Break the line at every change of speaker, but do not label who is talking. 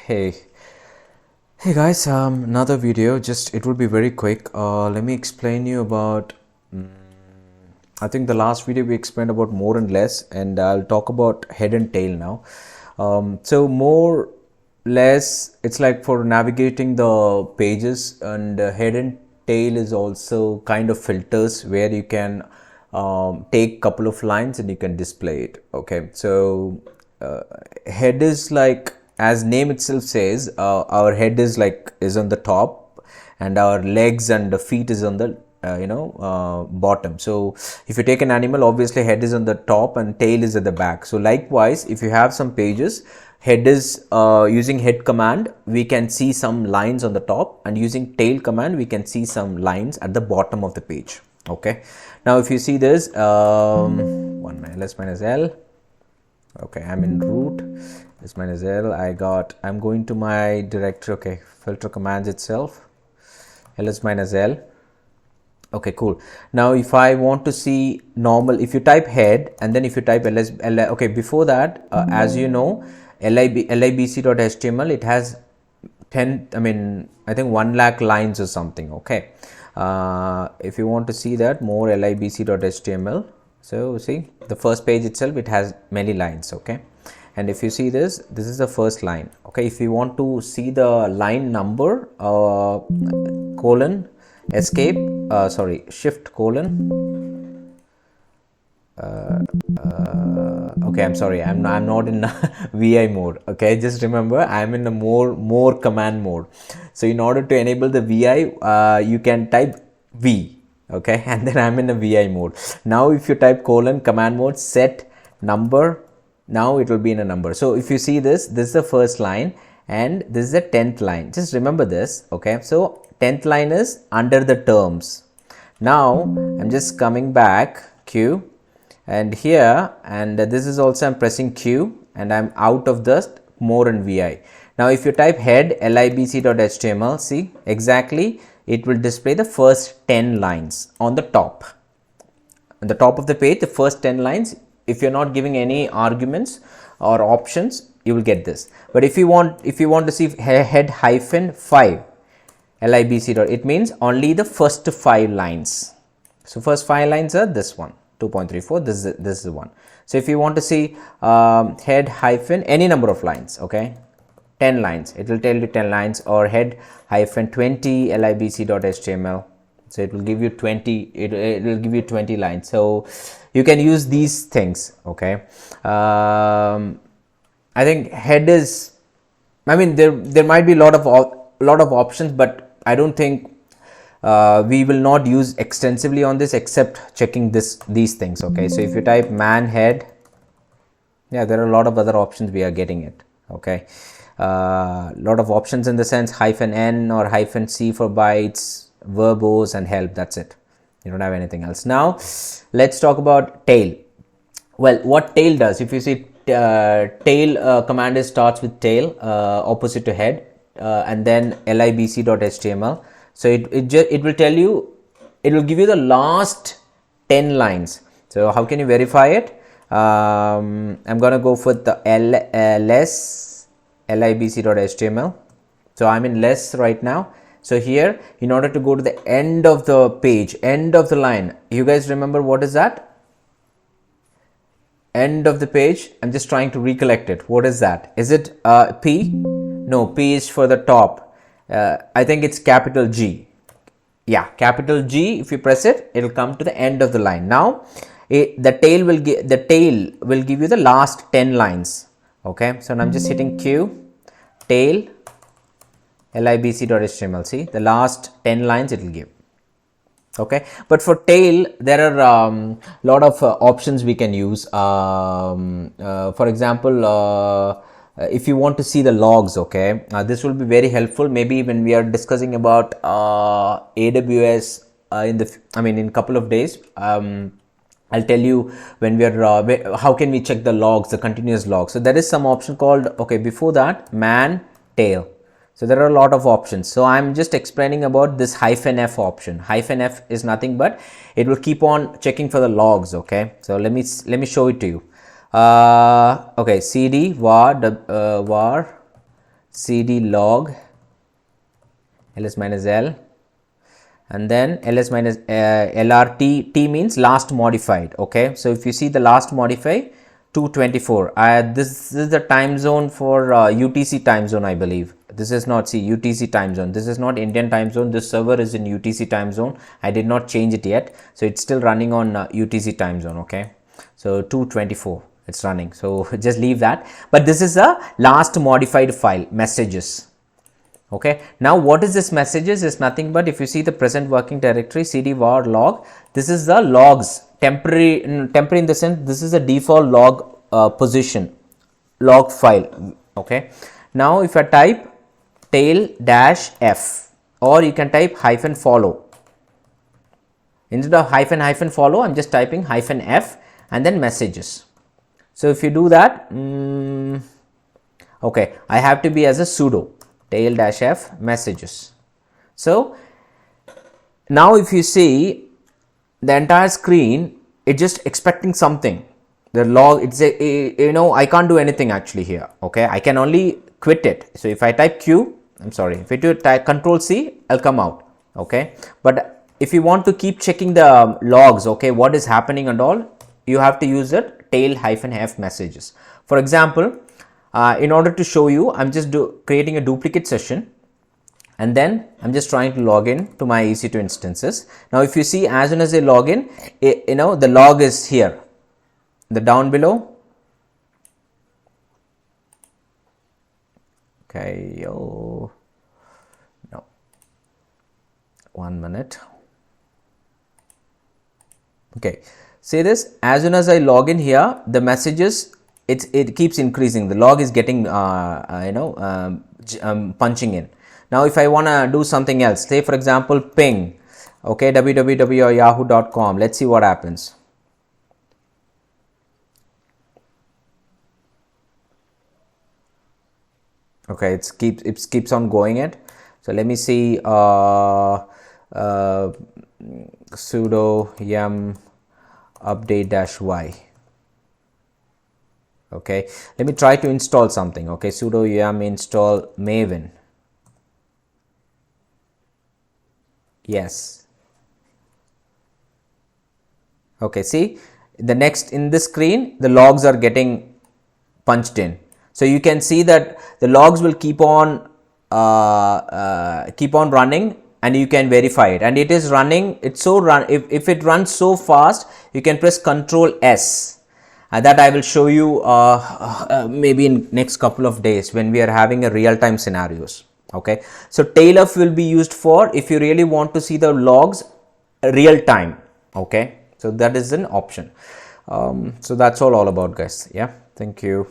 Hey, hey guys, another video. Just it will be very quick. Let me explain you about. I think the last video we explained about more and less, and I'll talk about head and tail now. So more, less, it's like for navigating the pages, and head and tail is also kind of filters where you can take couple of lines and you can display it. Okay, so head is like, as name itself says, our head is on the top, and our legs and the feet is on the bottom. So if you take an animal, obviously head is on the top and tail is at the back. So likewise, if you have some pages, head is using head command, we can see some lines on the top, and using tail command we can see some lines at the bottom of the page. Okay, now if you see this, one minus ls minus l. Okay, I'm in root, s minus l. I'm going to my directory. Okay, filter commands itself, ls minus l. Okay, cool. Now if I want to see normal, if you type head and then if you type ls, okay, before that, as you know, libc.html, it has 10, I think 1 lakh lines or something. Okay, if you want to see that more, libc.html, so see the first page itself, it has many lines. Okay, and if you see this is the first line. Okay, if you want to see the line number, colon escape, shift colon, okay, I'm sorry, I'm not in vi mode. Okay, just remember I'm in the more command mode. So in order to enable the vi, you can type v. Okay, and then I'm in the vi mode. Now if you type colon command mode set number, now it will be in a number. So if you see this is the first line and this is the 10th line. Just remember this. Okay, so 10th line is under the terms. Now I'm just coming back Q, and here, and this is also, I'm pressing Q and I'm out of the more and vi. Now if you type head libc.html, see exactly, it will display the first 10 lines on the top. On the top of the page, the first 10 lines. If you're not giving any arguments or options, you will get this. But if you want to see head hyphen 5 libc, it means only the first 5 lines. So first 5 lines are this one, 2.34, this is the one. So if you want to see head hyphen any number of lines, okay, 10 lines, it will tell you 10 lines, or head hyphen 20 libc.html, so it will give you 20, it will give you 20 lines. So you can use these things. Okay, I think head is, there might be a lot of options, but I don't think we will not use extensively on this except checking these things. Okay, so if you type man head, yeah, there are a lot of other options we are getting it. Okay, lot of options in the sense hyphen n or hyphen c for bytes, verbose, and help. That's it, you don't have anything else. Now let's talk about tail. Well, what tail does, if you see tail command starts with tail, opposite to head, and then libc.html. So it will tell you, it will give you the last 10 lines. So how can you verify it? I'm gonna go for the less libc.html. so I'm in less right now. So here, in order to go to the end of the page, end of the line, you guys remember what is that? End of the page. I'm just trying to recollect it. What is that? Is it P? No, P is for the top. I think it's capital G. Yeah, capital G. If you press it, it will come to the end of the line. Now the tail will give you the last 10 lines. Okay, so now I'm just hitting Q, tail, libc.html. see the last 10 lines it will give. Okay, but for tail there are lot of options we can use. For example, if you want to see the logs, okay, this will be very helpful maybe when we are discussing about AWS in a couple of days. I'll tell you when we are how can we check the logs, the continuous logs. So there is some option called, okay, before that, man tail. So there are a lot of options. So I'm just explaining about this hyphen f option. Hyphen f is nothing but it will keep on checking for the logs. Okay, so let me show it to you. Okay, cd var cd log ls minus l, and then ls minus lrt. T means last modified. Okay, so if you see the last modify 224, this is the time zone for UTC time zone, I believe. This is not, see, UTC time zone, this is not Indian time zone, this server is in UTC time zone. I did not change it yet, so it's still running on UTC time zone. Okay, so 224 it's running, so just leave that. But this is a last modified file, messages. Okay, now what is this messages is nothing but, if you see the present working directory cd var log, this is the logs, temporary in the sense this is a default log position log file. Okay, now if I type tail dash f, or you can type hyphen follow, instead of hyphen follow I'm just typing hyphen f and then messages. So if you do that, okay, I have to be as a sudo tail dash f messages. So now if you see the entire screen, it's just expecting something. The log, it's a, I can't do anything actually here. Okay, I can only quit it. So if I type q, I'm sorry, if I do type control c, I'll come out. Okay, but if you want to keep checking the logs, okay, what is happening and all, you have to use it tail hyphen f messages. For example, in order to show you, I'm just creating a duplicate session, and then I'm just trying to log in to my EC2 instances. Now if you see, as soon as I log in, the log is here, the down below. Okay, no, 1 minute. Okay, see this, as soon as I log in here, the messages, it keeps increasing, the log is getting punching in. Now if I want to do something else, say for example ping, okay, www or yahoo.com, let's see what happens. Okay, it keeps on going it. So let me see, sudo yum update dash y. Okay, let me try to install something. Okay, sudo yum install maven. Yes. Okay, see, the next in this screen, the logs are getting punched in. So you can see that the logs will keep on running, and you can verify it, and it is running. It's so run, if it runs so fast, you can press Control S, and that I will show you maybe in next couple of days when we are having a real-time scenarios. Okay, so tailf will be used for if you really want to see the logs real time. Okay, so that is an option. So that's all about, guys. Yeah, thank you.